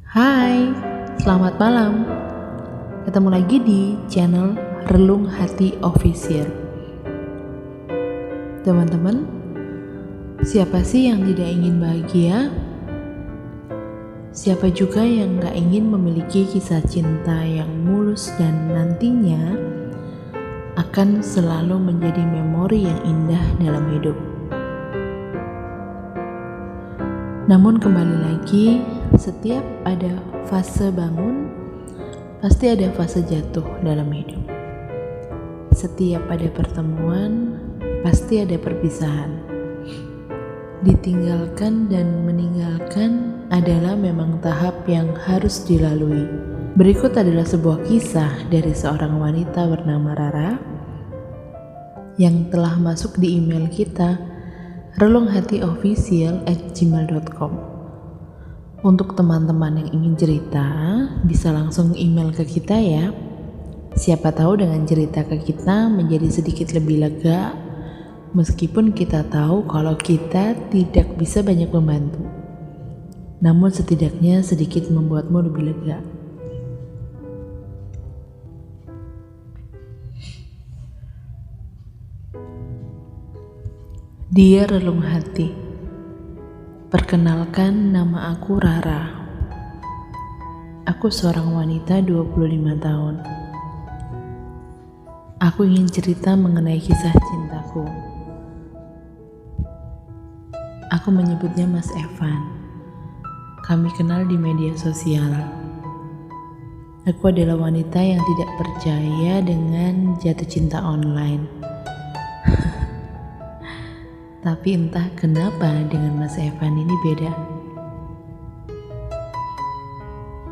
Hai, selamat malam. Ketemu lagi di channel Relung Hati Official. Teman-teman, siapa sih yang tidak ingin bahagia? Siapa juga yang gak ingin memiliki kisah cinta yang mulus dan nantinya akan selalu menjadi memori yang indah dalam hidup. Namun kembali lagi, setiap ada fase bangun, pasti ada fase jatuh dalam hidup. Setiap ada pertemuan, pasti ada perpisahan. Ditinggalkan dan meninggalkan adalah memang tahap yang harus dilalui. Berikut adalah sebuah kisah dari seorang wanita bernama Rara yang telah masuk di email kita relunghatioficial@gmail.com. Untuk teman-teman yang ingin cerita, bisa langsung email ke kita ya. Siapa tahu dengan cerita ke kita menjadi sedikit lebih lega, meskipun kita tahu kalau kita tidak bisa banyak membantu. Namun setidaknya sedikit membuatmu lebih lega. Dia relung hati. Perkenalkan, nama aku Rara. Aku seorang wanita 25 tahun. Aku ingin cerita mengenai kisah cintaku. Aku menyebutnya Mas Evan. Kami kenal di media sosial. Aku adalah wanita yang tidak percaya dengan jatuh cinta online. Tapi entah kenapa dengan Mas Evan ini beda.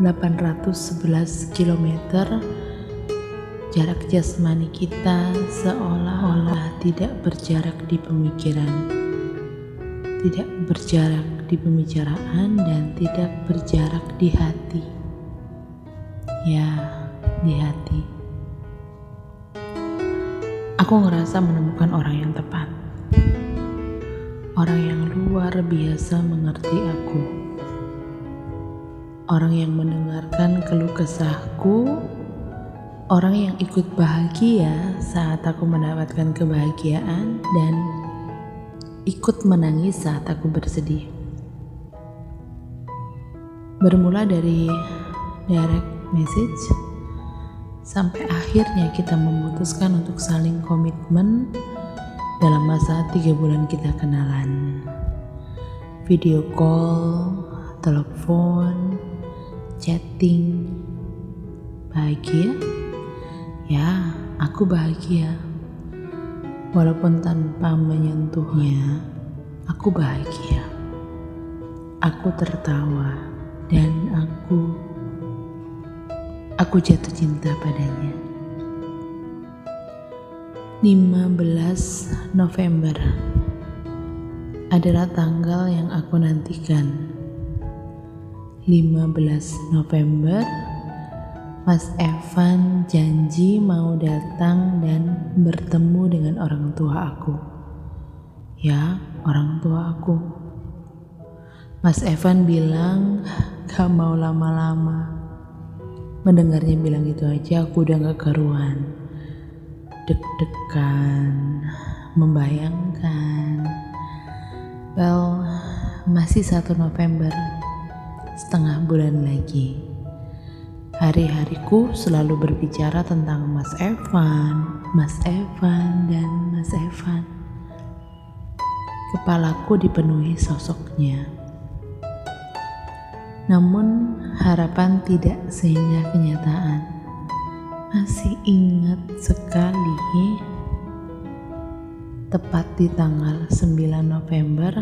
811 km jarak jasmani kita seolah-olah tidak berjarak di pemikiran, tidak berjarak di pembicaraan, dan tidak berjarak di hati. Ya, di hati. Aku ngerasa menemukan orang yang tepat. Orang yang luar biasa mengerti aku. Orang yang mendengarkan keluh kesahku. Orang yang ikut bahagia saat aku mendapatkan kebahagiaan dan ikut menangis saat aku bersedih. Bermula dari direct message sampai akhirnya kita memutuskan untuk saling komitmen dalam masa 3 bulan kita kenalan. Video call, telepon, chatting. Bahagia? Ya, aku bahagia. Walaupun tanpa menyentuhnya, aku bahagia. Aku tertawa dan aku jatuh cinta padanya. 15 November adalah tanggal yang aku nantikan. 15 November, Mas Evan janji mau datang dan bertemu dengan orang tua aku. Ya, orang tua aku. Mas Evan bilang gak mau lama-lama. Mendengarnya bilang gitu aja aku udah gak karuan. Deg-degan, membayangkan. Well, masih 1 November, setengah bulan lagi. Hari-hariku selalu berbicara tentang Mas Evan, dan Mas Evan. Kepalaku dipenuhi sosoknya. Namun harapan tidak sehingga kenyataan. Masih ingat sekali, tepat di tanggal 9 November,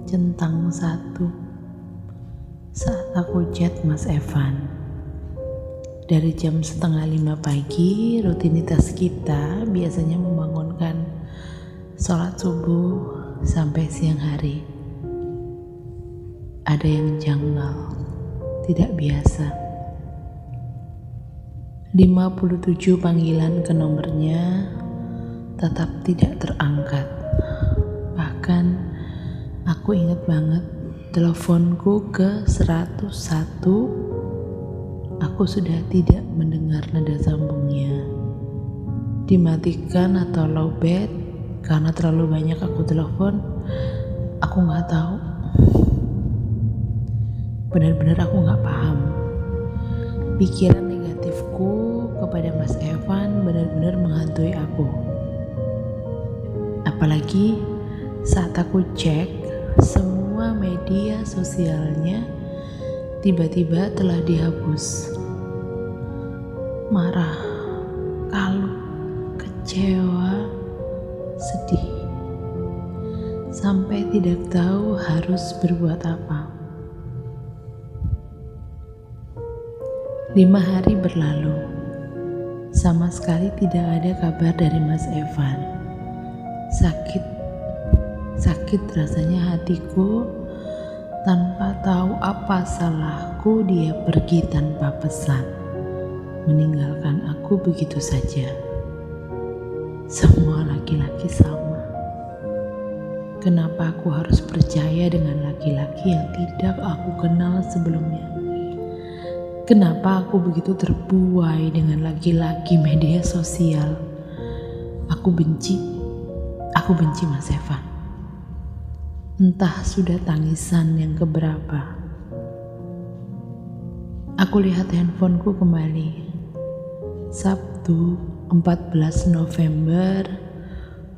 centang 1, saat aku chat Mas Evan. Dari jam 4:30 pagi, rutinitas kita biasanya membangunkan sholat subuh sampai siang hari. Ada yang janggal, tidak biasa. 57 panggilan ke nomornya tetap tidak terangkat. Bahkan aku ingat banget teleponku ke 101, aku sudah tidak mendengar nada sambungnya. Dimatikan atau lowbat karena terlalu banyak aku telepon, aku gak tahu. Benar-benar aku gak paham. Pikiran negatifku kepada Mas Evan benar-benar menghantui aku. Apalagi saat aku cek semua media sosialnya tiba-tiba telah dihapus. Marah, kalut, kecewa, sedih, sampai tidak tahu harus berbuat apa. 5 hari berlalu, sama sekali tidak ada kabar dari Mas Evan. Sakit rasanya hatiku. Tanpa tahu apa salahku, dia pergi tanpa pesan, meninggalkan aku begitu saja. Semua laki-laki sama. Kenapa aku harus percaya dengan laki-laki yang tidak aku kenal sebelumnya? Kenapa aku begitu terbuai dengan laki-laki media sosial? Aku benci Mas Evan. Entah sudah tangisan yang keberapa. Aku lihat handphoneku kembali. Sabtu 14 November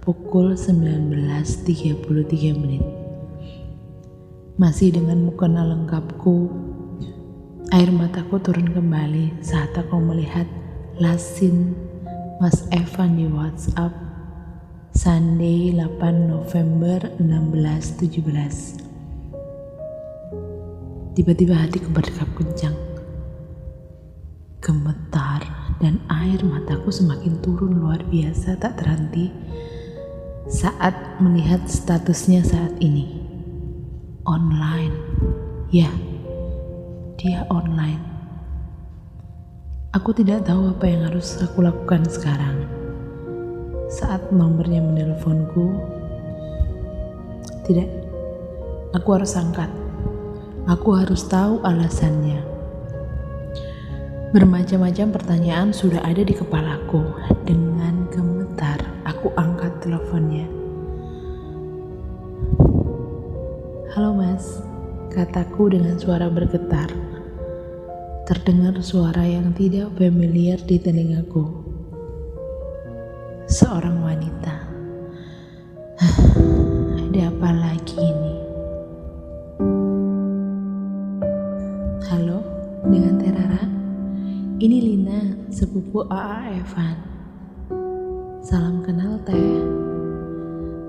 pukul 19.33. Masih dengan mukena lengkapku, air mataku turun kembali saat aku melihat lasin Mas Evan di WhatsApp Sunday 8 November 16.17. Tiba-tiba hatiku berdetak kencang, gemetar, dan air mataku semakin turun luar biasa tak terhenti saat melihat statusnya saat ini. Online. Ya, dia online. Aku tidak tahu apa yang harus aku lakukan sekarang. Saat nomornya menelponku, tidak, aku harus angkat. Aku harus tahu alasannya. Bermacam-macam pertanyaan sudah ada di kepalaku. Dengan gemetar, aku angkat teleponnya. Halo Mas, kataku dengan suara bergetar. Terdengar suara yang tidak familiar di telingaku. Seorang wanita. Ada apa lagi ini? Halo, dengan Terara. Ini Lina, sepupu AA Evan. Salam kenal Teh.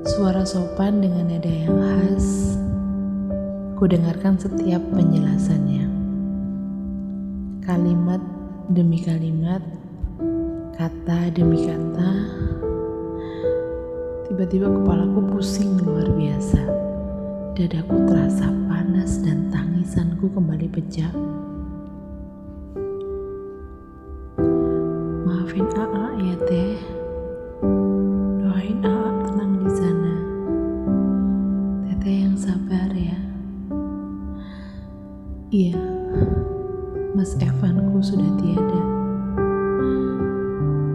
Suara sopan dengan nada yang khas. Ku dengarkan setiap penjelasannya. Kalimat demi kalimat, kata demi kata. Tiba-tiba kepalaku pusing luar biasa. Dadaku terasa panas dan tangisanku kembali pecah. Maafin AA ya Teh. Doain AA tenang di sana. Teteh yang sabar ya. Iya, Mas Evanku sudah tiada.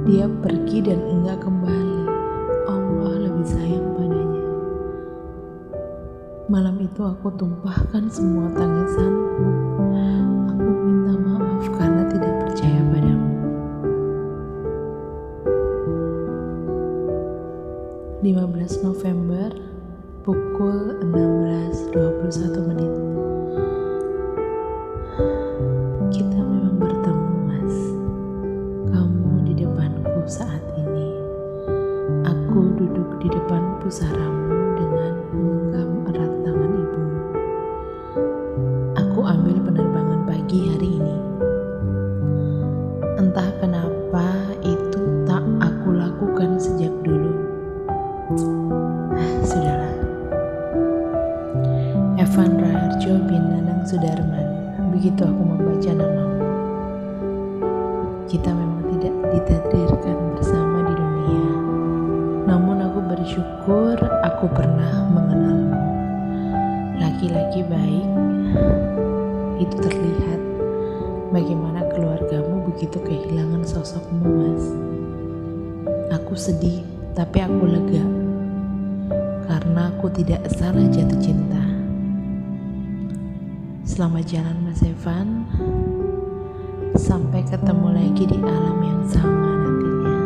Dia pergi dan enggak kembali. Allah lebih sayang padanya. Malam itu aku tumpahkan semua tangisanku. Aku minta maaf karena tidak percaya padamu. 15 November pukul 16.21. Kita memang bertemu, Mas. Kamu di depanku saat ini. Aku duduk di depan pusaramu dengan menggenggam erat tangan ibumu. Aku ambil penerbangan pagi hari ini. Entah kenapa itu tak aku lakukan sejak dulu. Sudahlah. Evan Raharjo bin Nanang Sudarman. Begitu aku membaca namamu. Kita memang tidak ditakdirkan bersama di dunia. Namun aku bersyukur aku pernah mengenalmu. laki-laki baik, itu terlihat bagaimana keluargamu begitu kehilangan sosokmu, Mas. Aku sedih, tapi aku lega karena aku tidak salah jatuh cinta. Selamat jalan, Mas Evan. Sampai ketemu lagi di alam yang sama nantinya.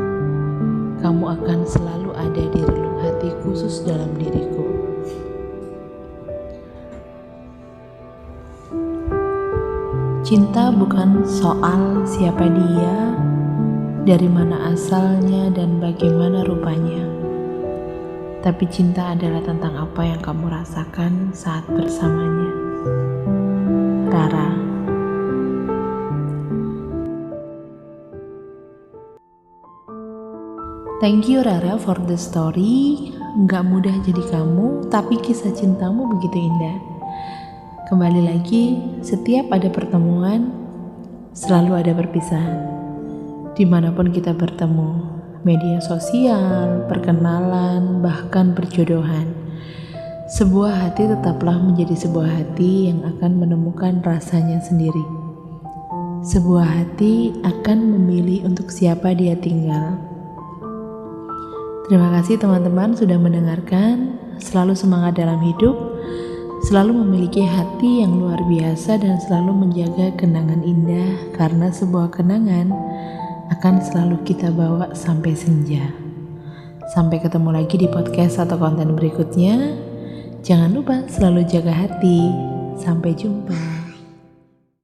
Kamu akan selalu ada di relung hati khusus dalam diriku. Cinta bukan soal siapa dia, dari mana asalnya, dan bagaimana rupanya. Tapi cinta adalah tentang apa yang kamu rasakan saat bersamanya. Rara. Thank you Rara for the story. Gak mudah jadi kamu, tapi kisah cintamu begitu indah. Kembali lagi, setiap ada pertemuan, selalu ada perpisahan. Dimanapun kita bertemu, media sosial, perkenalan, bahkan perjodohan, sebuah hati tetaplah menjadi sebuah hati yang akan menemukan rasanya sendiri. Sebuah hati akan memilih untuk siapa dia tinggal. Terima kasih teman-teman sudah mendengarkan. Selalu semangat dalam hidup, selalu memiliki hati yang luar biasa, dan selalu menjaga kenangan indah, karena sebuah kenangan akan selalu kita bawa sampai senja. Sampai ketemu lagi di podcast atau konten berikutnya. Jangan lupa selalu jaga hati. Sampai jumpa.